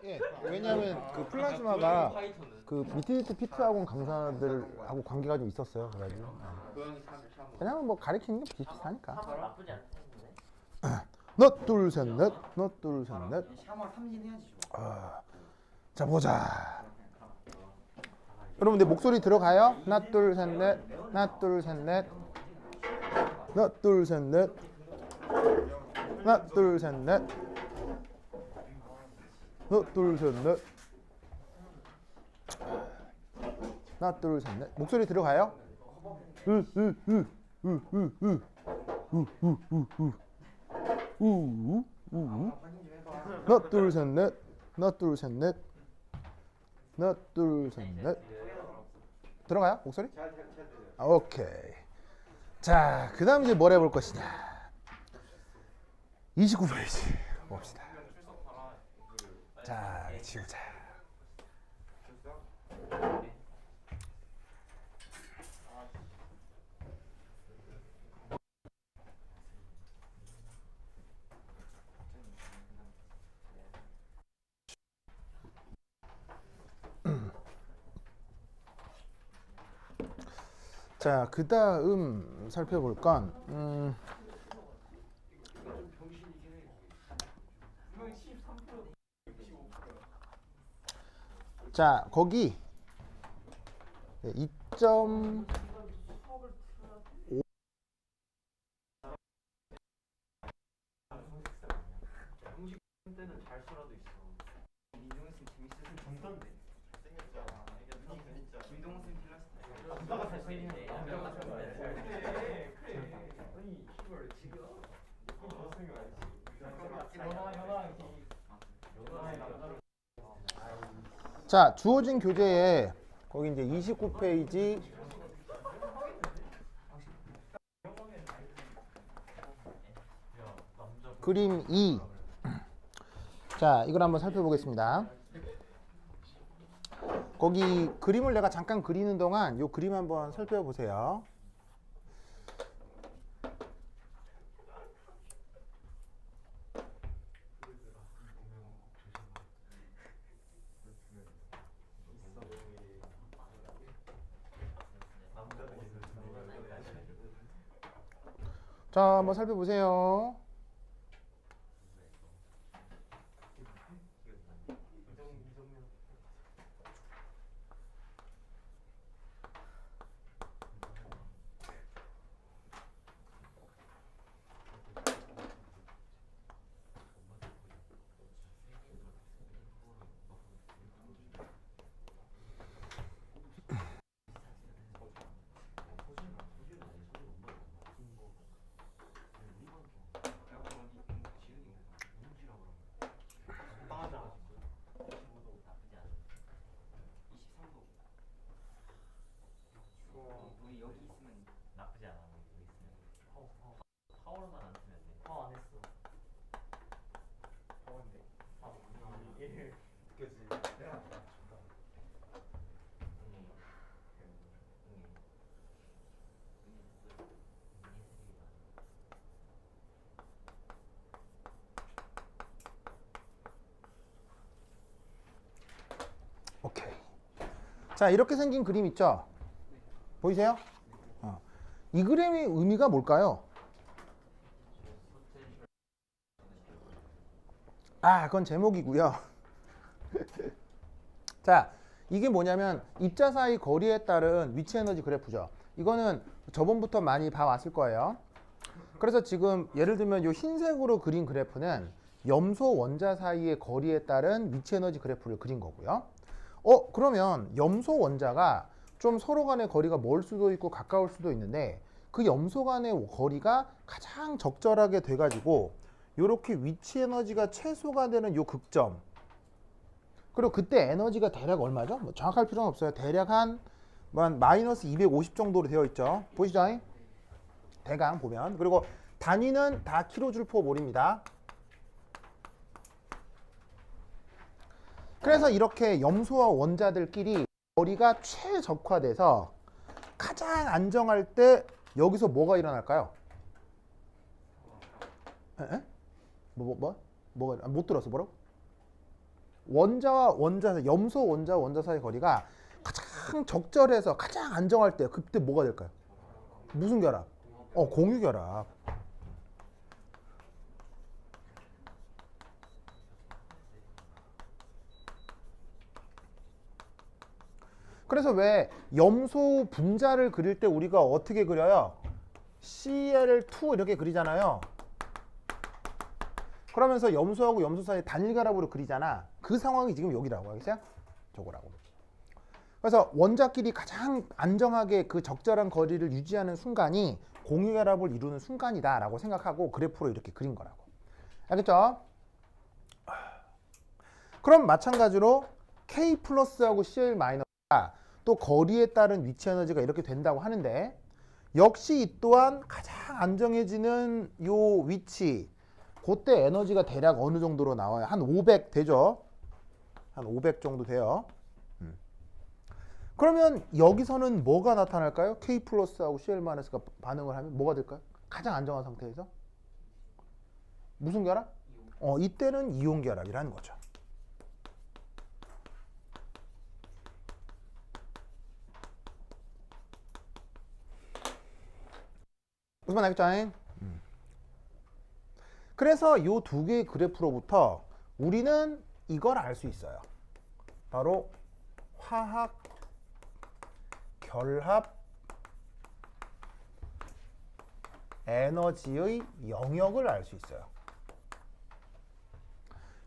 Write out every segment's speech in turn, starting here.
예, 왜냐하면 그 플라즈마가 그 미트리트 피트하고 강사들하고 관계가 좀 있었어요. 그래가지고 그냥 뭐 가리키는 게 비슷비슷하니까. 나쁘지 않던데. 너 둘 셋 넷, 너 둘 셋 넷. 샤마 탐진해야지 좀. 자 보자. 여러분 내 목소리 들어가요? 하나 둘 셋 넷, 하나 둘 셋 넷, 하나 둘 셋 넷, 하나 둘 셋 넷, 하나 둘 셋 넷, 하나 둘 셋 넷. 목소리 들어가요? 하나 둘 셋 넷, 하나 둘 셋 넷, 하나 둘 셋 넷. 들어가요? 목소리? 오케이. 자, 그 다음 이제 뭘 해볼 것이냐. 29페이지 봅시다. 자, 지우자. 자, 그 다음 살펴볼 건 자, 거기 2점 때는 잘 써라도 있어. 이동훈 쌤 재밌어서 정던데. 잘생겼잖아. 김동훈 쌤 필요했어. 누가 잘생겼네. 그래. 아니 이걸 지금 느낌 잘생겨 알지. 자, 주어진 교재에 거기 이제 29페이지 그림 2. 자, 이걸 한번 살펴보겠습니다. 거기 그림을 내가 잠깐 그리는 동안 이 그림 한번 살펴보세요. 자, 한번 살펴보세요. 우리 여기 있으면 나쁘지 않아. 여기 있으면. 파워로만 안 쓰면 돼. 파워 안 했어. 더운데. 그치. 오케이. 자, 이렇게 생긴 그림 있죠? 보이세요? 이 그림의 의미가 뭘까요? 아, 그건 제목이고요. 자, 이게 뭐냐면 입자 사이 거리에 따른 위치 에너지 그래프죠. 이거는 저번부터 많이 봐왔을 거예요. 그래서 지금 예를 들면 이 흰색으로 그린 그래프는 염소 원자 사이의 거리에 따른 위치 에너지 그래프를 그린 거고요. 그러면 염소 원자가 좀 서로 간의 거리가 멀 수도 있고 가까울 수도 있는데 그 염소 간의 거리가 가장 적절하게 돼가지고 이렇게 위치 에너지가 최소가 되는 요 극점. 그리고 그때 에너지가 대략 얼마죠? 뭐 정확할 필요는 없어요. 대략 한 마이너스 250 정도로 되어 있죠. 보시죠. 대강 보면. 그리고 단위는 다 킬로줄포몰입니다. 그래서 이렇게 염소와 원자들끼리 거리가 최적화돼서 가장 안정할 때 여기서 뭐가 일어날까요? 에? 뭐가 못 들었어. 뭐라고? 원자와 원자, 염소 원자와 원자 사이 거리가 가장 적절해서 가장 안정할 때 그때 뭐가 될까요? 무슨 결합? 공유 결합. 그래서 왜 염소 분자를 그릴 때 우리가 어떻게 그려요? Cl2 이렇게 그리잖아요. 그러면서 염소하고 염소 사이 단일 결합으로 그리잖아. 그 상황이 지금 여기라고 알겠어요? 저거라고. 그래서 원자끼리 가장 안정하게 그 적절한 거리를 유지하는 순간이 공유 결합을 이루는 순간이다라고 생각하고 그래프로 이렇게 그린 거라고. 알겠죠? 그럼 마찬가지로 K 플러스하고 Cl 마이너스가 또 거리에 따른 위치 에너지가 이렇게 된다고 하는데 역시 이 또한 가장 안정해지는 요 위치 그때 에너지가 대략 어느 정도로 나와요? 한 500 되죠? 한 500 정도 돼요. 그러면 여기서는 뭐가 나타날까요? K 플러스하고 Cl 마이너스가 반응을 하면 뭐가 될까요? 가장 안정한 상태에서? 무슨 결합? 이때는 이온 결합이라는 거죠. 무슨 말 알겠죠? 그래서 이 두 개의 그래프로부터 우리는 이걸 알 수 있어요. 바로 화학 결합 에너지의 영역을 알 수 있어요.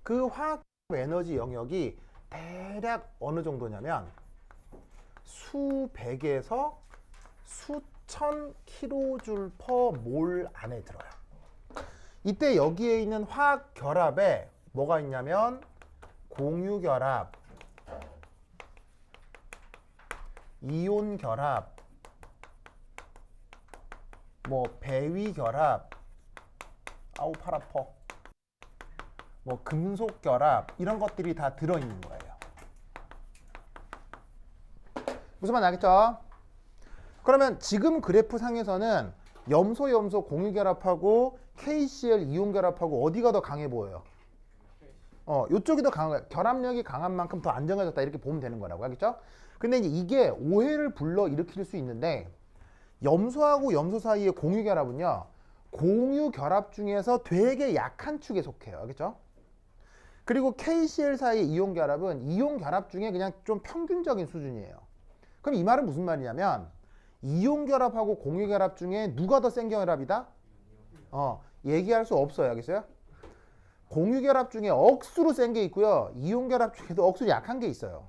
그 화학 에너지 영역이 대략 어느 정도냐면 수백에서 수천 킬로줄 퍼 몰 안에 들어요. 이때 여기에 있는 화학 결합에 뭐가 있냐면 공유 결합, 이온 결합, 뭐 배위 결합, 아우 팔 아파, 뭐 금속 결합 이런 것들이 다 들어있는 거예요. 무슨 말 알겠죠? 그러면 지금 그래프 상에서는 염소 공유 결합하고 KCl 이온 결합하고 어디가 더 강해 보여요? 이쪽이 더 강한 거예요. 결합력이 강한 만큼 더 안정해졌다 이렇게 보면 되는 거라고 알겠죠? 근데 이제 이게 오해를 불러 일으킬 수 있는데 염소하고 염소 사이의 공유 결합은요. 공유 결합 중에서 되게 약한 축에 속해요. 알겠죠? 그리고 KCl 사이의 이온 결합은 이온 결합 중에 그냥 좀 평균적인 수준이에요. 그럼 이 말은 무슨 말이냐면 이온 결합하고 공유 결합 중에 누가 더 센 결합이다? 얘기할 수 없어요. 알겠어요? 공유 결합 중에 억수로 센 게 있고요. 이온 결합 중에도 억수로 약한 게 있어요.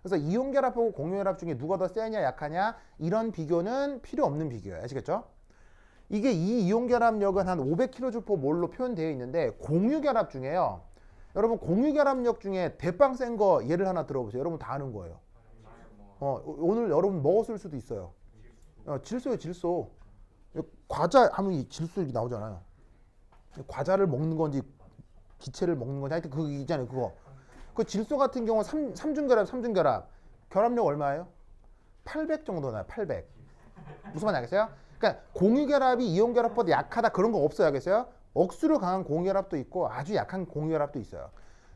그래서 이온 결합하고 공유 결합 중에 누가 더 세냐 약하냐 이런 비교는 필요 없는 비교예요. 아시겠죠? 이게 이 이온 결합력은 한 500kJ/몰로 표현되어 있는데 공유 결합 중에요. 여러분 공유 결합력 중에 대빵 센 거 예를 하나 들어보세요. 여러분 다 아는 거예요. 오늘 여러분 먹었을 수도 있어요. 질소예요, 질소. 과자 하면 이 질소 이렇게 나오잖아요. 과자를 먹는 건지 기체를 먹는 건지 하여튼 그거 있잖아요, 그거. 그 질소 같은 경우 삼중결합 결합력 얼마예요? 800 정도 나요. 800. 무슨 말인지 알겠어요? 그러니까 공유결합이 이온결합보다 약하다 그런 거 없어요. 알겠어요? 억수로 강한 공유결합도 있고 아주 약한 공유결합도 있어요.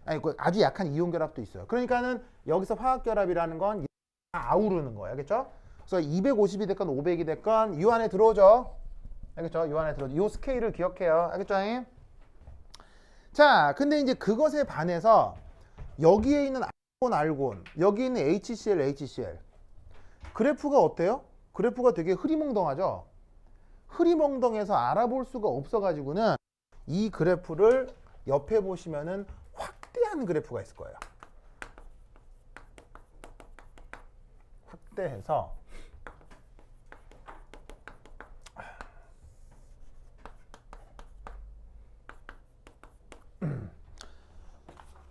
아니 아주 약한 이온결합도 있어요. 그러니까는 여기서 화학결합이라는 건 아우르는 거예요. 알겠죠? 그래서 250이 됐건 500이 됐건 이 안에 들어오죠. 알겠죠? 이 안에 들어오죠. 이 스케일을 기억해요. 알겠죠? 자, 근데 이제 그것에 반해서 여기에 있는 알곤, 여기 있는 HCl 그래프가 어때요? 그래프가 되게 흐리멍덩하죠? 흐리멍덩해서 알아볼 수가 없어가지고는 이 그래프를 옆에 보시면은 확대한 그래프가 있을 거예요. 확대해서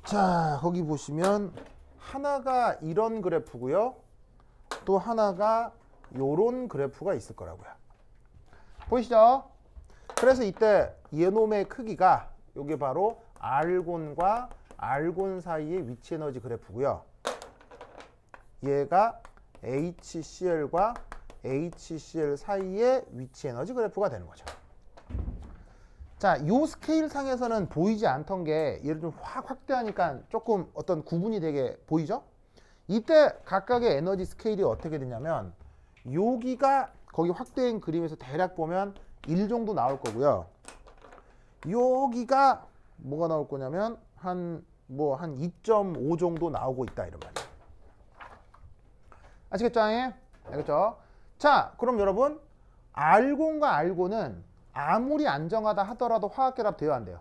자, 거기 보시면 하나가 이런 그래프고요. 또 하나가 요런 그래프가 있을 거라고요. 보이시죠? 그래서 이때 얘놈의 크기가 요게 바로 알곤과 알곤 사이의 위치 에너지 그래프고요. 얘가 HCl과 HCl 사이의 위치 에너지 그래프가 되는 거죠. 자, 요 스케일 상에서는 보이지 않던 게 얘를 좀 확 확대하니까 조금 어떤 구분이 되게 보이죠? 이때 각각의 에너지 스케일이 어떻게 되냐면 여기가 거기 확대된 그림에서 대략 보면 1 정도 나올 거고요. 여기가 뭐가 나올 거냐면 한 2.5 정도 나오고 있다 이런 말이에요. 아시겠죠? 알겠죠? 자, 그럼 여러분 알곤과 알곤은 아무리 안정하다 하더라도 화학결합 돼요, 안 돼요?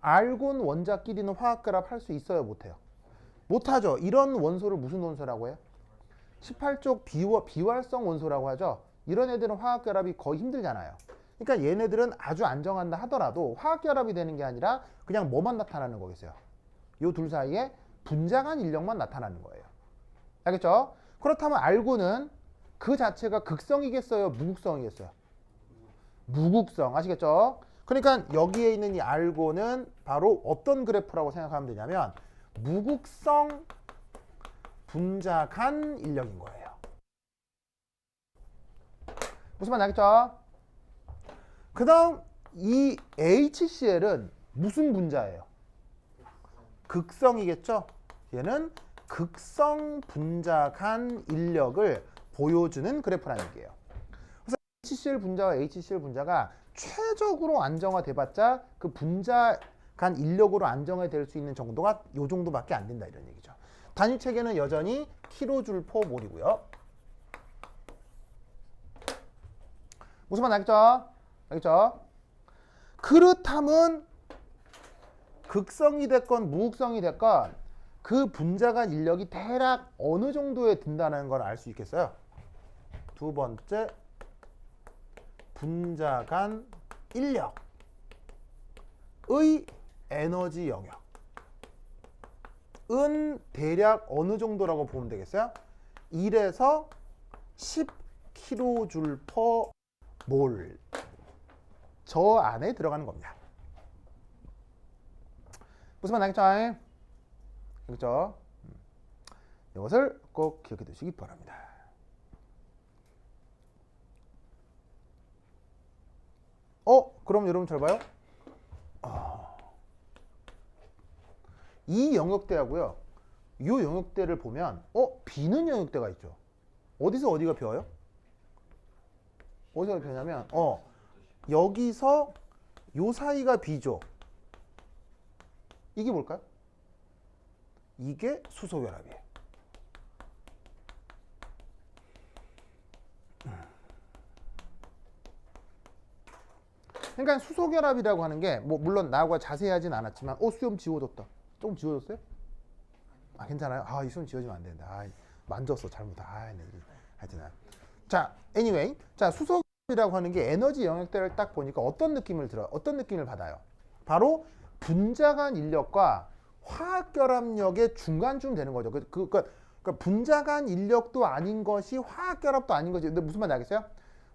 알곤 원자끼리는 화학결합 할 수 있어요, 못해요? 못하죠. 이런 원소를 무슨 원소라고 해요? 18쪽 비활성 원소라고 하죠. 이런 애들은 화학결합이 거의 힘들잖아요. 그러니까 얘네들은 아주 안정한다 하더라도 화학결합이 되는 게 아니라 그냥 뭐만 나타나는 거겠어요? 요 둘 사이에 분자간 인력만 나타나는 거예요. 알겠죠? 그렇다면 알고는 그 자체가 극성이겠어요? 무극성이겠어요? 무극성. 아시겠죠? 그러니까 여기에 있는 이 알고는 바로 어떤 그래프라고 생각하면 되냐면 무극성 분자간 인력인 거예요. 무슨 말인지 알겠죠? 그 다음 이 HCl은 무슨 분자예요? 극성이겠죠? 얘는 극성 분자간 인력을 보여주는 그래프라는 얘기예요. 그래서 HCl 분자와 HCl 분자가 최적으로 안정화돼봤자 그 분자간 인력으로 안정화될 수 있는 정도가 요 정도밖에 안 된다 이런 얘기죠. 단위 체계는 여전히 kJ/몰이고요. 무슨 말 알겠죠? 알겠죠? 그렇다면 극성이 됐건 무극성이 됐건 그 분자간 인력이 대략 어느 정도에 든다는 걸 알 수 있겠어요? 두 번째, 분자간 인력의 에너지 영역은 대략 어느 정도라고 보면 되겠어요? 1에서 10kJ/몰 저 안에 들어가는 겁니다. 무슨 말 알겠죠? 알겠죠? 이것을 꼭 기억해 두시기 바랍니다. 그럼 여러분 잘 봐요. 이 영역대하고요. 이 영역대를 보면 비는 영역대가 있죠. 어디서 어디가 비어요? 어디서 비냐면 여기서 요 사이가 비죠. 이게 뭘까요? 이게 수소결합이에요. 그러니까 수소결합이라고 하는 게 뭐 물론 나하고 자세히 하진 않았지만 수염 지워졌다. 조금 지워졌어요? 괜찮아요? 이 수염 지워지면 안 된다. 만졌어 잘못. 하여튼 자, anyway. 자, 수소결합이라고 하는 게 에너지 영역대를 딱 보니까 어떤 느낌을 받아요? 바로 분자간 인력과 화학결합력의 중간쯤 되는 거죠. 그러니까 분자간 인력도 아닌 것이 화학결합도 아닌 것이. 근데 무슨 말인지 알겠어요?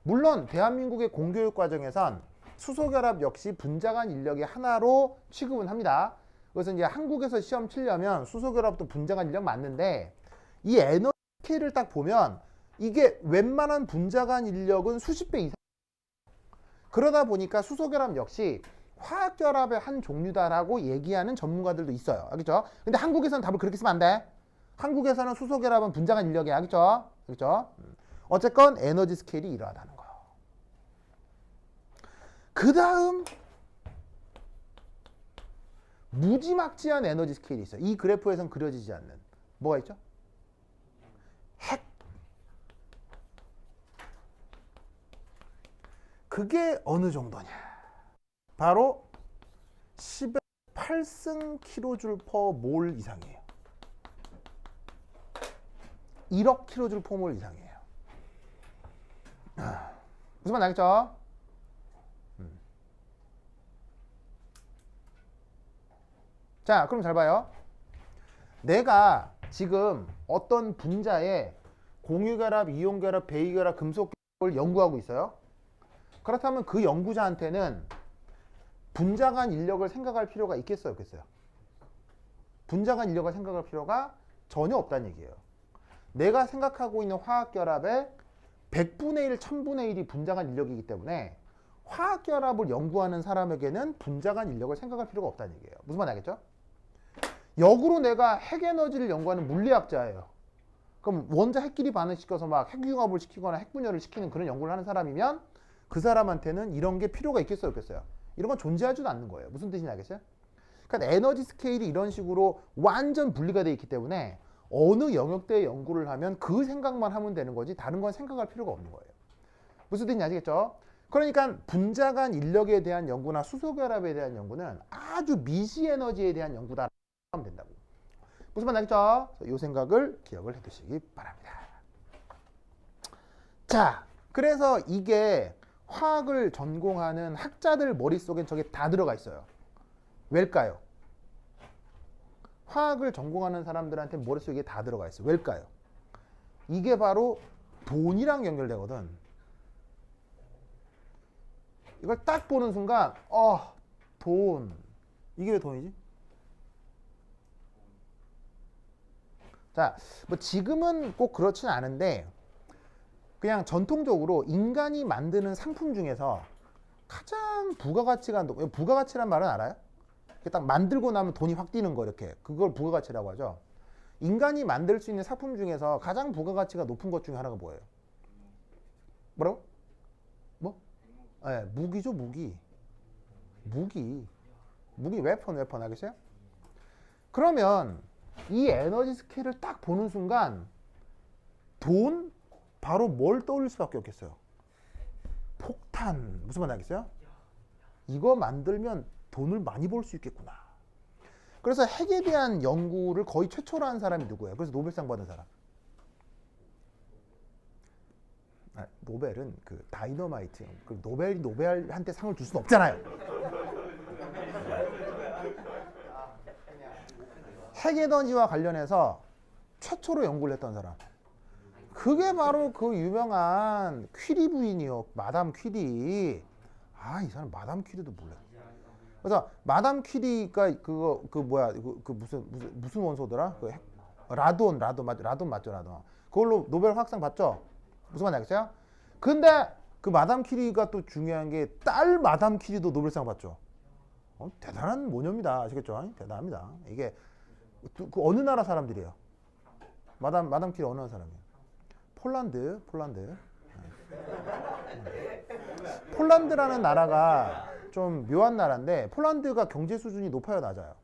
물론 대한민국의 공교육 과정에선 수소결합 역시 분자간 인력의 하나로 취급은 합니다. 그래서 이제 한국에서 시험 치려면 수소결합도 분자간 인력 맞는데 이 에너지 스케일을 딱 보면 이게 웬만한 분자간 인력은 수십 배 이상. 그러다 보니까 수소결합 역시 화학결합의 한 종류다라고 얘기하는 전문가들도 있어요. 알겠죠? 근데 한국에서는 답을 그렇게 쓰면 안 돼. 한국에서는 수소결합은 분자간 인력이야. 알겠죠? 알겠죠? 어쨌건 에너지 스케일이 이러하다는 거예요. 그 다음 무지막지한 에너지 스케일이 있어요. 이 그래프에선 그려지지 않는. 뭐가 있죠? 핵. 그게 어느 정도냐? 바로 10의 8승 kJ/몰 이상이에요. 1억 kJ/몰 이상이에요. 무슨 말 알겠죠? 자, 그럼 잘 봐요. 내가 지금 어떤 분자에 공유결합, 이온결합, 배이결합, 금속결합을 연구하고 있어요. 그렇다면 그 연구자한테는 분자간 인력을 생각할 필요가 있겠어요, 없겠어요? 분자간 인력을 생각할 필요가 전혀 없다는 얘기예요. 내가 생각하고 있는 화학결합의 100분의 1, 1000분의 1이 분자간 인력이기 때문에 화학 결합을 연구하는 사람에게는 분자간 인력을 생각할 필요가 없다는 얘기예요. 무슨 말 알겠죠? 역으로 내가 핵에너지를 연구하는 물리학자예요. 그럼 원자 핵끼리 반응시켜서 막 핵융합을 시키거나 핵분열을 시키는 그런 연구를 하는 사람이면 그 사람한테는 이런 게 필요가 있겠어요, 없겠어요? 이런 건 존재하지도 않는 거예요. 무슨 뜻인지 알겠어요? 그러니까 에너지 스케일이 이런 식으로 완전 분리가 되어 있기 때문에 어느 영역대의 연구를 하면 그 생각만 하면 되는 거지 다른 건 생각할 필요가 없는 거예요. 무슨 뜻인지 아시겠죠? 그러니까 분자간 인력에 대한 연구나 수소결합에 대한 연구는 아주 미시 에너지에 대한 연구다 하면 된다고. 무슨 말 알겠죠? 이 생각을 기억을 해 두시기 바랍니다. 자, 그래서 이게 화학을 전공하는 학자들 머릿속엔 저게 다 들어가 있어요. 왜일까요? 화학을 전공하는 사람들한테 머릿속에 이게 다 들어가 있어요. 왜일까요? 이게 바로 돈이랑 연결되거든. 이걸 딱 보는 순간 돈. 이게 왜 돈이지? 자, 뭐 지금은 꼭 그렇진 않은데 그냥 전통적으로 인간이 만드는 상품 중에서 가장 부가가치가 높은, 부가가치란 말은 알아요? 딱 만들고 나면 돈이 확 뛰는 거 이렇게. 그걸 부가가치라고 하죠. 인간이 만들 수 있는 상품 중에서 가장 부가가치가 높은 것 중에 하나가 뭐예요? 뭐라고? 뭐? 네, 무기죠, 무기. 무기, 웨폰 알겠어요? 그러면 이 에너지 스케일을 딱 보는 순간 돈? 바로 뭘 떠올릴 수밖에 없겠어요? 폭탄. 무슨 말 알겠어요? 이거 만들면 돈을 많이 벌 수 있겠구나. 그래서 핵에 대한 연구를 거의 최초로 한 사람이 누구예요? 그래서 노벨상 받은 사람. 노벨은 그 다이너마이트. 그 노벨한테 상을 줄 수는 없잖아요. 핵에너지와 관련해서 최초로 연구를 했던 사람. 그게 바로 그 유명한 퀴리 부인이요. 마담 퀴리. 이 사람 마담 퀴리도 몰라. 그래서 마담 퀴리가 무슨 원소더라? 라돈 맞죠? 그걸로 노벨 화학상 받죠? 무슨 말인지 알겠어요? 근데 그 마담 퀴리가 또 중요한 게 딸 마담 퀴리도 노벨상 받죠. 대단한 모녀입니다. 아시겠죠? 대단합니다. 이게 그 어느 나라 사람들이에요? 마담 퀴리 어느 나라 사람이에요? 폴란드. 폴란드라는 나라가 좀 묘한 나라인데 폴란드가 경제 수준이 높아요, 낮아요?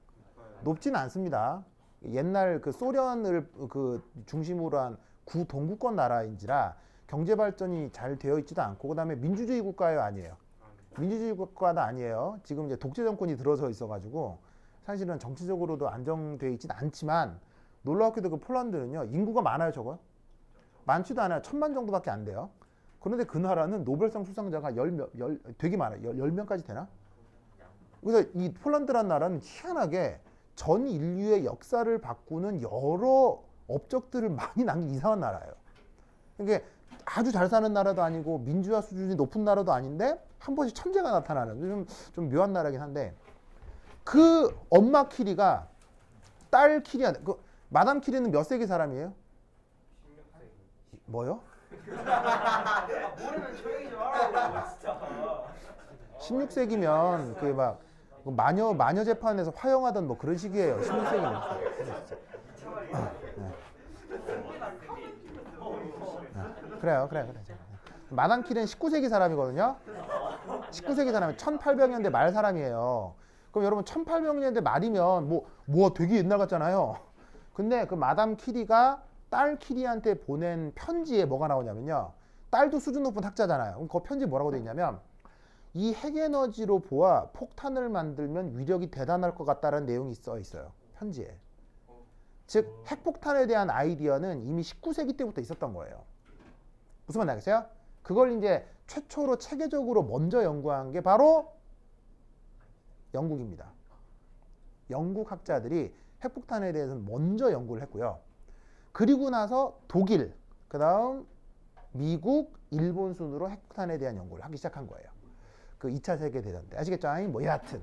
높지는 않습니다. 옛날 그 소련을 그 중심으로 한 구동구권 나라인지라 경제 발전이 잘 되어 있지도 않고 그다음에 민주주의 국가예요, 아니에요? 민주주의 국가도 아니에요. 지금 이제 독재 정권이 들어서 있어가지고 사실은 정치적으로도 안정되어 있지는 않지만 놀랍게도 그 폴란드는요 인구가 많아요, 저거? 많지도 않아요. 1000만 정도밖에 안 돼요. 그런데 그 나라는 노벨상 수상자가 되게 많아요. 10명까지 되나? 그래서 이 폴란드란 나라는 희한하게 전 인류의 역사를 바꾸는 여러 업적들을 많이 남긴 이상한 나라예요. 이게 아주 잘 사는 나라도 아니고 민주화 수준이 높은 나라도 아닌데 한 번씩 천재가 나타나는 좀 묘한 나라긴 한데 그 엄마 키리가 딸 키리한테 그 마담 키리는 몇 세기 사람이에요? 16세기. 뭐요? 모르면 조용히 좀 하라고 진짜. 16세기면 그 막 마녀 재판에서 화형하던 뭐 그런 시기예요. 16세기면. 그래요. 마담 키리는 19세기 사람이거든요. 19세기 사람이 1800년대 말 사람이에요. 그럼 여러분 1800년대 말이면 뭐 되게 옛날 같잖아요. 근데 그 마담 키리가 딸 키리한테 보낸 편지에 뭐가 나오냐면요. 딸도 수준 높은 학자잖아요. 그럼 그 편지에 뭐라고 돼 있냐면 이 핵에너지로 보아 폭탄을 만들면 위력이 대단할 것 같다는 내용이 써 있어요. 편지에. 즉 핵폭탄에 대한 아이디어는 이미 19세기 때부터 있었던 거예요. 무슨 말인지 알겠어요? 그걸 이제 최초로 체계적으로 먼저 연구한 게 바로 영국입니다. 영국 학자들이 핵폭탄에 대해서는 먼저 연구를 했고요. 그리고 나서 독일, 그 다음 미국, 일본 순으로 핵폭탄에 대한 연구를 하기 시작한 거예요. 그 2차 세계대전 때. 아시겠죠? 뭐 여하튼.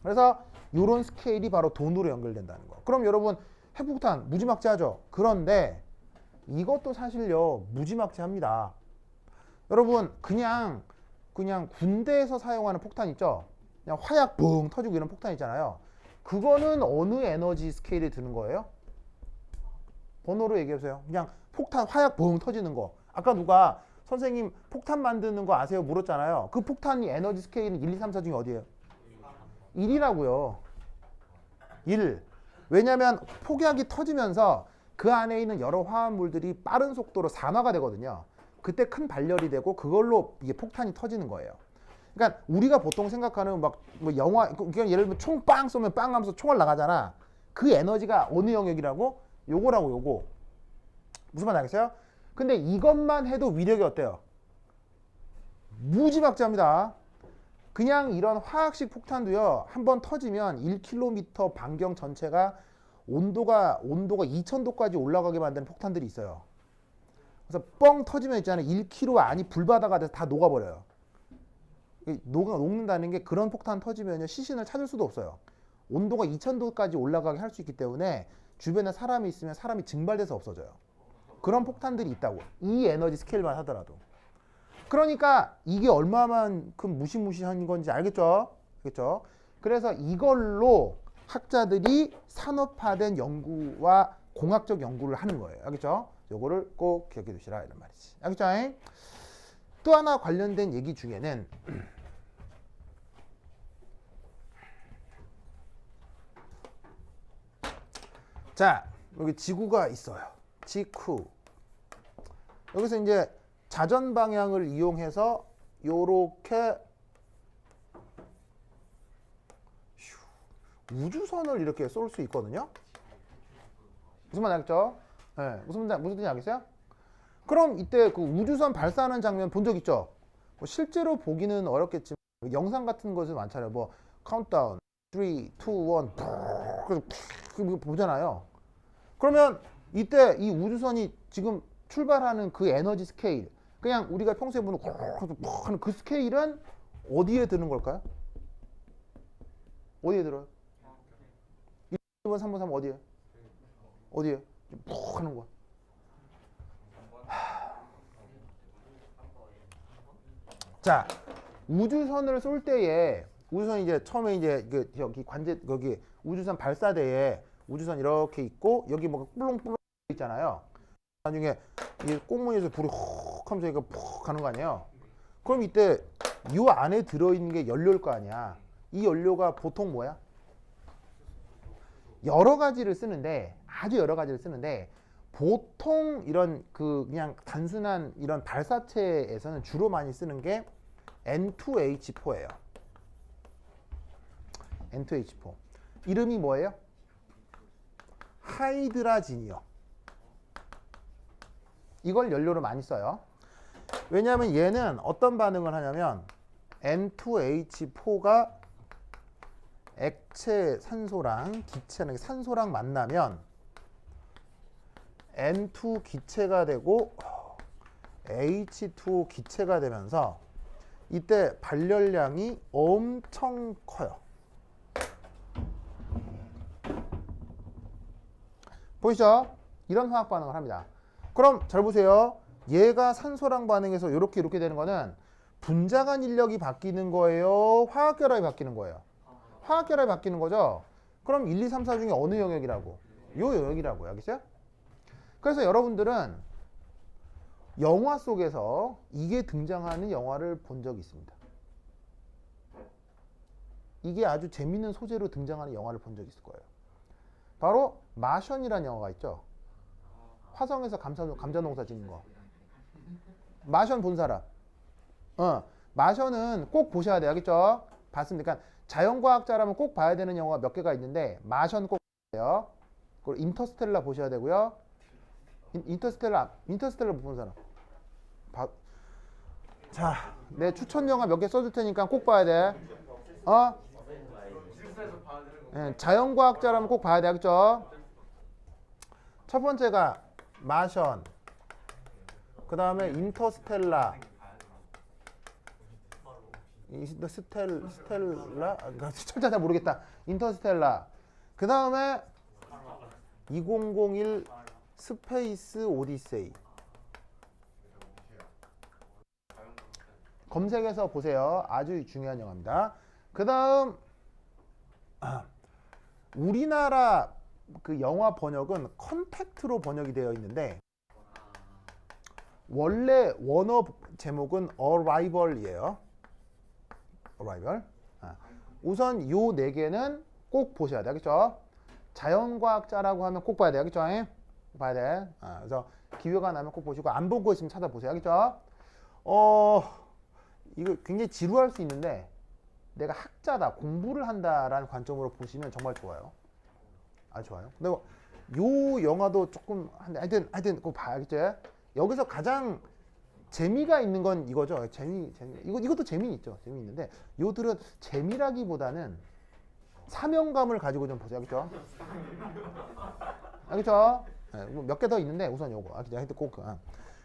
그래서 이런 스케일이 바로 돈으로 연결된다는 거. 그럼 여러분 핵폭탄 무지막지하죠? 그런데 이것도 사실요 무지막지합니다. 여러분 그냥 그냥 군대에서 사용하는 폭탄 있죠? 그냥 화약 붕 터지고 이런 폭탄 있잖아요. 그거는 어느 에너지 스케일에 드는 거예요? 번호로 얘기해보세요. 그냥 폭탄 화약 붕 터지는 거. 아까 누가 선생님 폭탄 만드는 거 아세요? 물었잖아요. 그 폭탄이 에너지 스케일은 1, 2, 3, 4 중에 어디예요? 1이라고요. 1. 왜냐하면 폭약이 터지면서 그 안에 있는 여러 화합물들이 빠른 속도로 산화가 되거든요. 그때 큰 발열이 되고 그걸로 이게 폭탄이 터지는 거예요. 그러니까 우리가 보통 생각하는 막 뭐 영화, 그냥 예를 들면 총 빵 쏘면 빵 하면서 총알 나가잖아. 그 에너지가 어느 영역이라고? 요거라고 요거. 무슨 말 알겠어요? 근데 이것만 해도 위력이 어때요? 무지막지합니다. 그냥 이런 화학식 폭탄도요. 한번 터지면 1km 반경 전체가 온도가 2000도까지 올라가게 만드는 폭탄들이 있어요. 그래서 뻥 터지면 있잖아요. 1km 안이 불바다가 돼서 다 녹아버려요. 녹는다는 게 그런 폭탄 터지면요. 시신을 찾을 수도 없어요. 온도가 2000도까지 올라가게 할 수 있기 때문에 주변에 사람이 있으면 사람이 증발돼서 없어져요. 그런 폭탄들이 있다고. 이 에너지 스케일만 하더라도. 그러니까 이게 얼마만큼 무시무시한 건지 알겠죠? 알겠죠? 그래서 이걸로 학자들이 산업화된 연구와 공학적 연구를 하는 거예요. 알겠죠? 요거를 꼭 기억해 두시라 이런 말이지. 알겠죠? 또 하나 관련된 얘기 중에는 자, 여기 지구가 있어요. 지구. 여기서 이제 자전 방향을 이용해서 요렇게 우주선을 이렇게 쏠 수 있거든요. 무슨 말 알겠죠? 네, 무슨 뜻인지 알겠어요? 그럼 이때 그 우주선 발사하는 장면 본 적 있죠? 뭐 실제로 보기는 어렵겠지만 영상 같은 것은 많잖아요. 뭐 카운트다운 3, 2, 1 그래서 보잖아요. 그러면 이때 이 우주선이 지금 출발하는 그 에너지 스케일, 그냥 우리가 평소에 보는 하는 그 스케일은 어디에 드는 걸까요? 어디에 들어요? 1번, 3번, 3번 어디에? 어디에? 푹 하는 거야. 자, 우주선을 쏠 때에 우주선 이제 처음에 이제 여기 관제 여기 우주선 발사대에 우주선 이렇게 있고 여기 뭐가 뿔렁뿔렁 있잖아요. 나중에 이게 꽁무니에서 불이 훅 하면서 이거 푹 가는 거 아니에요. 그럼 이때 이 안에 들어있는 게 연료일 거 아니야. 이 연료가 보통 뭐야? 여러 가지를 쓰는데 아주 여러 가지를 쓰는데 보통 이런 그냥 단순한 이런 발사체에서는 주로 많이 쓰는 게 N2H4예요. N2H4. 이름이 뭐예요? 하이드라진이요. 이걸 연료로 많이 써요. 왜냐하면 얘는 어떤 반응을 하냐면 N2H4가 액체 산소랑 기체는 산소랑 만나면 N2 기체가 되고 H2O 기체가 되면서 이때 발열량이 엄청 커요. 보이시죠? 이런 화학 반응을 합니다. 그럼 잘 보세요. 얘가 산소랑 반응해서 이렇게 되는 거는 분자간 인력이 바뀌는 거예요? 화학결합이 바뀌는 거예요? 화학결합이 바뀌는 거죠? 그럼 1, 2, 3, 4 중에 어느 영역이라고? 요 영역이라고요. 알겠어요? 그래서 여러분들은 영화 속에서 이게 등장하는 영화를 본 적이 있습니다. 이게 아주 재밌는 소재로 등장하는 영화를 본 적이 있을 거예요. 바로 마션이라는 영화가 있죠. 화성에서 감자 농사 짓는 거. 마션 본 사람. 마션은 꼭 보셔야 돼요. 알겠죠? 봤습니다. 그러니까 자연과학자라면 꼭 봐야 되는 영화가 몇 개가 있는데 마션 꼭 봐야 돼요. 그리고 인터스텔라 보셔야 되고요. 인터스텔라 못 본 사람. 자, 내 추천 영화 몇 개 써줄 테니까 꼭 봐야 돼. 네, 자연과학자라면 꼭 봐야 돼. 알겠죠? 첫 번째가 마션. 그 다음에 인터스텔라. 스텔라? 철자 잘 모르겠다. 인터스텔라. 그 다음에 2001 스페이스 오디세이. 검색해서 보세요. 아주 중요한 영화입니다. 그 다음 우리나라 그 영화 번역은 컨택트로 번역이 되어 있는데 원래 원어 제목은 Arrival이에요. Arrival. 우선 요 네 개는 꼭 보셔야 돼. 알겠죠? 자연과학자라고 하면 꼭 봐야 돼. 알겠죠? 봐야 돼. 그래서 기회가 나면 꼭 보시고 안 본 거 있으면 찾아보세요. 알겠죠? 이거 굉장히 지루할 수 있는데 내가 학자다, 공부를 한다라는 관점으로 보시면 정말 좋아요. 아주 좋아요. 근데 요 영화도 조금 하여튼 꼭 봐야겠죠? 여기서 가장 재미가 있는 건 이거죠. 이것도 재미는 있죠. 재미있는데 요들은 재미라기보다는 사명감을 가지고 좀 보세요. 알겠죠? 알겠죠? 네, 몇 개 더 있는데 우선 요거. 하여튼 꼭.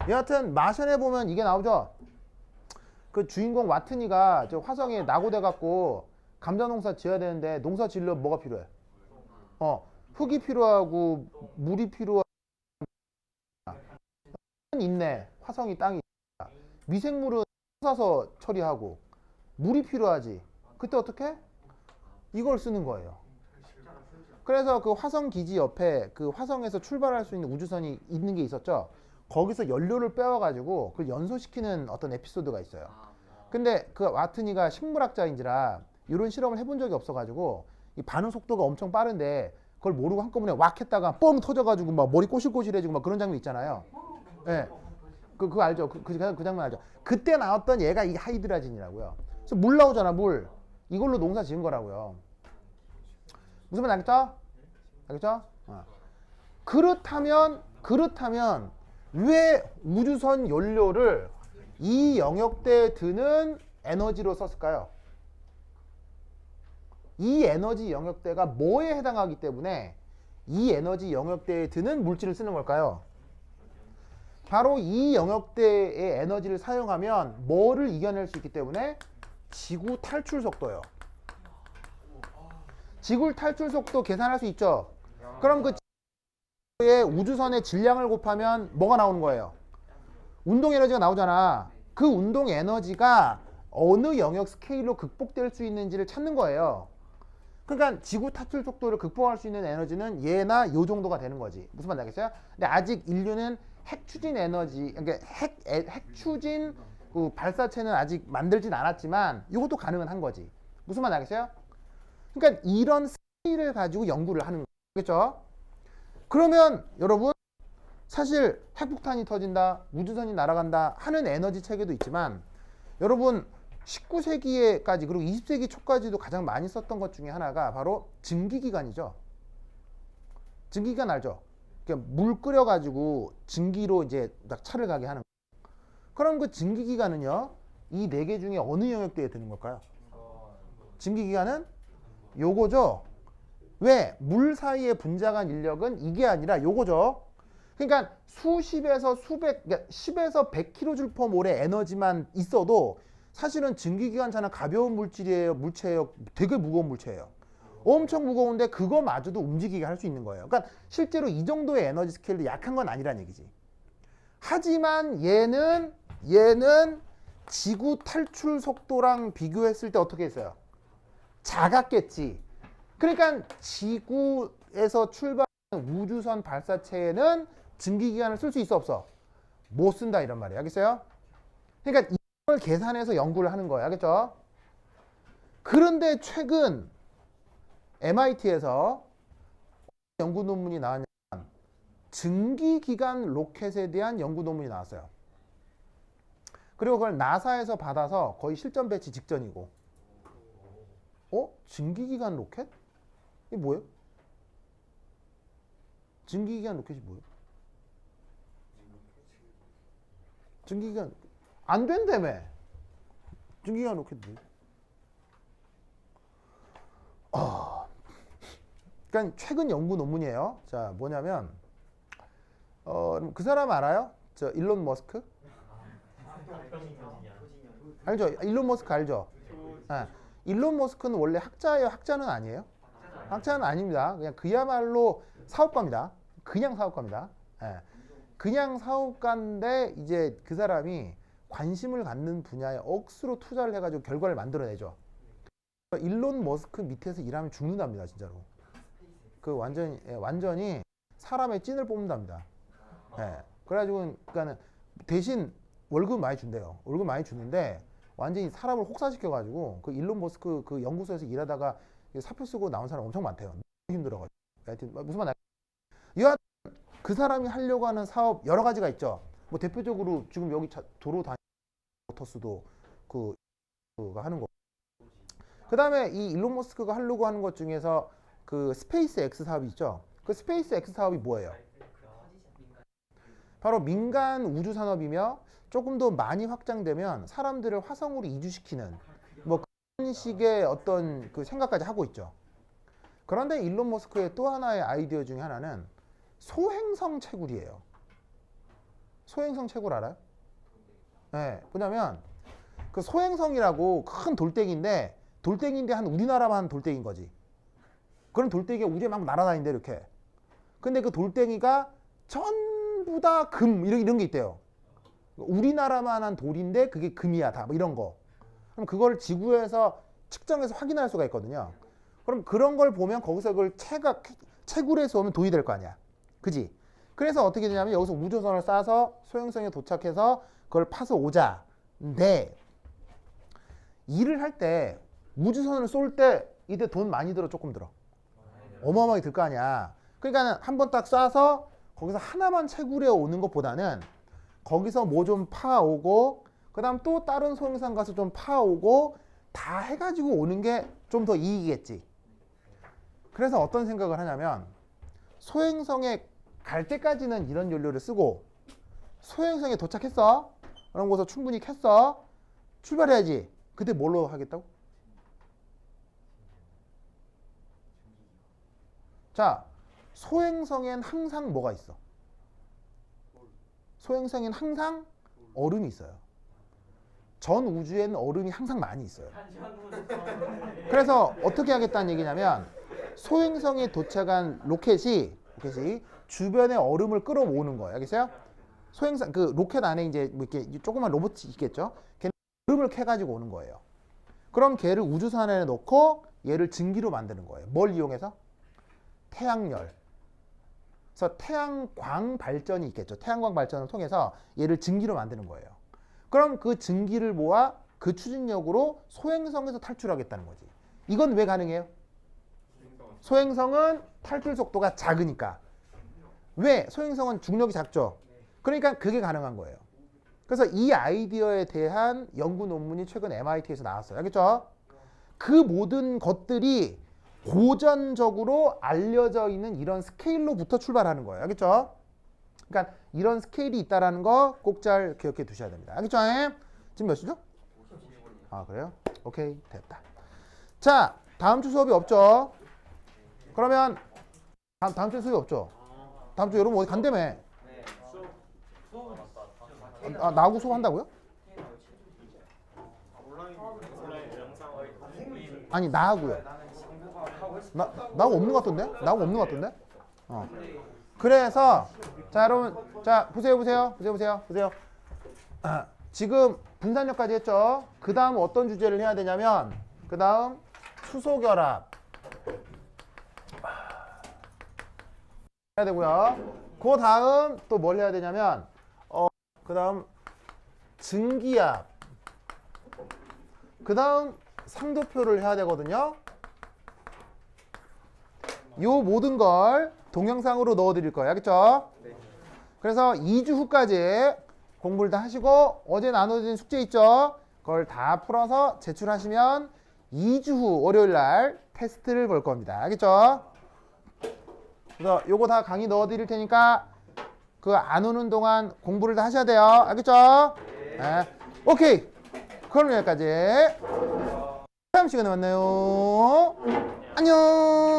여하튼 마션에 보면 이게 나오죠. 그 주인공 와트니가 저 화성에 낙오돼 갖고 감자 농사 지어야 되는데 농사 지으려면 뭐가 필요해? 흙이 필요하고 물이 필요하고 있네. 화성이 땅이 있다. 미생물은 사서 처리하고 물이 필요하지. 그때 어떻게? 이걸 쓰는 거예요. 그래서 그 화성 기지 옆에 그 화성에서 출발할 수 있는 우주선이 있는 게 있었죠. 거기서 연료를 빼와가지고 그걸 연소시키는 어떤 에피소드가 있어요. 근데 그 와트니가 식물학자인지라 이런 실험을 해본 적이 없어가지고 이 반응 속도가 엄청 빠른데 그걸 모르고 한꺼번에 왁 했다가 뻥 터져가지고 막 머리 꼬실꼬실해지고 막 그런 장면 있잖아요. 예. 네. 그거 알죠? 그 장면 알죠? 그때 나왔던 얘가 이 하이드라진이라고요. 그래서 물 나오잖아, 물. 이걸로 농사 지은 거라고요. 무슨 말 알겠죠? 알겠죠? 그렇다면 왜 우주선 연료를 이 영역대에 드는 에너지로 썼을까요? 이 에너지 영역대가 뭐에 해당하기 때문에 이 에너지 영역대에 드는 물질을 쓰는 걸까요? 바로 이 영역대의 에너지를 사용하면 뭐를 이겨낼 수 있기 때문에 지구 탈출 속도요. 지구 탈출 속도 계산할 수 있죠. 그럼 그 지구의 우주선의 질량을 곱하면 뭐가 나오는 거예요? 운동 에너지가 나오잖아. 그 운동 에너지가 어느 영역 스케일로 극복될 수 있는지를 찾는 거예요. 그러니까 지구 탈출 속도를 극복할 수 있는 에너지는 얘나 요 정도가 되는 거지. 무슨 말인지 알겠어요? 근데 아직 인류는 핵 추진 에너지, 그러니까 핵 추진 그 발사체는 아직 만들진 않았지만 이것도 가능은 한 거지. 무슨 말인지 알겠어요? 그러니까 이런 스케일을 가지고 연구를 하는 거겠죠? 그러면 여러분 사실 핵폭탄이 터진다, 우주선이 날아간다 하는 에너지 체계도 있지만 여러분 19세기에까지 그리고 20세기 초까지도 가장 많이 썼던 것 중에 하나가 바로 증기기관이죠. 증기기관 알죠? 그러니까 물 끓여가지고 증기로 이제 딱 차를 가게 하는. 그럼 그 증기기관은요, 이 네 개 중에 어느 영역대에 드는 걸까요? 증기기관은 요거죠. 왜? 물 사이에 분자간 인력은 이게 아니라 요거죠. 그러니까 수십에서 수백, 그러니까 10에서 100kJ/몰의 에너지만 있어도 사실은 증기기관차는 가벼운 물질이에요, 물체예요, 되게 무거운 물체예요. 엄청 무거운데 그거마저도 움직이게 할 수 있는 거예요. 그러니까 실제로 이 정도의 에너지 스케일도 약한 건 아니란 얘기지. 하지만 얘는 지구 탈출 속도랑 비교했을 때 어떻게 했어요? 작았겠지. 그러니까 지구에서 출발하는 우주선 발사체에는 증기기관을 쓸 수 있어 없어? 못 쓴다 이런 말이에요. 알겠어요? 그러니까 이걸 계산해서 연구를 하는 거예요. 알겠죠? 그런데 최근 MIT에서 연구 논문이 나왔냐면 증기기관 로켓에 대한 연구 논문이 나왔어요. 그리고 그걸 나사에서 받아서 거의 실전 배치 직전이고. 증기기관 로켓? 이게 뭐예요? 증기기관 로켓이 뭐예요? 증기기관 안 된다며. 증기기관 로켓 뭐예요? 그러니까 최근 연구 논문이에요. 자, 뭐냐면 그 사람 알아요? 저 일론 머스크? 알죠? 일론 머스크 알죠? 일론 머스크는 원래 학자예요? 학자는 아니에요? 학자는 아닙니다. 그냥 그야말로 사업가입니다. 그냥 사업가입니다. 그냥 사업가인데 이제 그 사람이 관심을 갖는 분야에 억수로 투자를 해가지고 결과를 만들어내죠. 일론 머스크 밑에서 일하면 죽는답니다, 진짜로. 그 완전히 사람의 찐을 뽑는답니다. 예. 그래가지고 그러니까는 대신 월급 많이 준대요. 월급 많이 주는데 완전히 사람을 혹사시켜가지고 그 일론 머스크 그 연구소에서 일하다가 사표 쓰고 나온 사람 엄청 많대요. 힘들어가지고. 하여튼 무슨 말 여하튼 그 사람이 하려고 하는 사업 여러 가지가 있죠. 뭐 대표적으로 지금 여기 도로 다니는 모터스도 그가 하는 거. 그 다음에 이 일론 머스크가 하려고 하는 것 중에서 그 스페이스 X 사업이 있죠. 그 스페이스 X 사업이 뭐예요? 바로 민간 우주 산업이며 조금 더 많이 확장되면 사람들을 화성으로 이주시키는 뭐 그런 식의 어떤 그 생각까지 하고 있죠. 그런데 일론 머스크의 또 하나의 아이디어 중에 하나는 소행성 채굴이에요. 소행성 채굴 알아요? 네, 뭐냐면 그 소행성이라고 큰 돌덩이인데 한 우리나라만 한 돌덩이인 거지. 그런 돌덩이가 우주에 막 날아다닌대 이렇게. 근데 그 돌덩이가 전부 다 금 이런 게 있대요. 우리나라만 한 돌인데 그게 금이야 다 뭐 이런 거. 그럼 그걸 지구에서 측정해서 확인할 수가 있거든요. 그럼 그런 걸 보면 거기서 그걸 채굴해서 오면 돈이 될 거 아니야. 그지? 그래서 어떻게 되냐면 여기서 우주선을 쏴서 소행성에 도착해서 그걸 파서 오자. 근데 일을 할 때 우주선을 쏠 때 이때 돈 많이 들어 조금 들어? 어마어마하게 들 거 아니야. 그러니까 한 번 딱 쏴서 거기서 하나만 채굴해 오는 것보다는 거기서 뭐 좀 파오고 그 다음 또 다른 소행성 가서 좀 파오고 다 해가지고 오는 게 좀 더 이익이겠지. 그래서 어떤 생각을 하냐면 소행성에 갈 때까지는 이런 연료를 쓰고 소행성에 도착했어. 그런 곳에서 충분히 캤어. 출발해야지. 그때 뭘로 하겠다고? 자, 소행성엔 항상 뭐가 있어? 소행성엔 항상 얼음이 있어요. 전 우주에는 얼음이 항상 많이 있어요. 그래서 어떻게 하겠다는 얘기냐면 소행성에 도착한 로켓이 주변에 얼음을 끌어모으는 거예요. 알겠어요? 소행성 그 로켓 안에 이제 뭐 이렇게 조그만 로봇이 있겠죠. 걔는 얼음을 캐가지고 오는 거예요. 그럼 걔를 우주선 안에 넣고 얘를 증기로 만드는 거예요. 뭘 이용해서? 태양열. 그래서 태양광 발전이 있겠죠. 태양광 발전을 통해서 얘를 증기로 만드는 거예요. 그럼 그 증기를 모아 그 추진력으로 소행성에서 탈출하겠다는 거지. 이건 왜 가능해요? 소행성은 탈출 속도가 작으니까. 왜? 소행성은 중력이 작죠. 그러니까 그게 가능한 거예요. 그래서 이 아이디어에 대한 연구 논문이 최근 MIT에서 나왔어요. 알겠죠? 그 모든 것들이 고전적으로 알려져 있는 이런 스케일로부터 출발하는 거예요. 알겠죠? 그러니까 이런 스케일이 있다는 거 꼭 잘 기억해 두셔야 됩니다. 알겠죠? 지금 몇 시죠? 아, 그래요? 오케이, 됐다. 자, 다음 주 수업이 없죠? 그러면 다음 주 수업이 없죠? 다음 주 여러분 어디 간다며? 나하고 수업한다고요? 아니, 나하고요. 나하고 없는 것 같던데? 나하고 없는 것 같던데? 그래서 자, 여러분, 자, 보세요. 지금 분산력까지 했죠? 그 다음 어떤 주제를 해야 되냐면 그 다음 수소결합 해야 되고요. 그 다음 또 뭘 해야 되냐면 그 다음 증기압, 그 다음 상도표를 해야 되거든요. 요 모든 걸 동영상으로 넣어 드릴 거예요. 알겠죠? 그래서 2주 후까지 공부를 다 하시고 어제 나눠진 숙제 있죠? 그걸 다 풀어서 제출하시면 2주 후 월요일 날 테스트를 볼 겁니다. 알겠죠? 그래서 요거 다 강의 넣어 드릴 테니까 그 안 오는 동안 공부를 다 하셔야 돼요. 알겠죠? 네. 오케이. 그럼 여기까지. 다음 시간에 만나요. 안녕.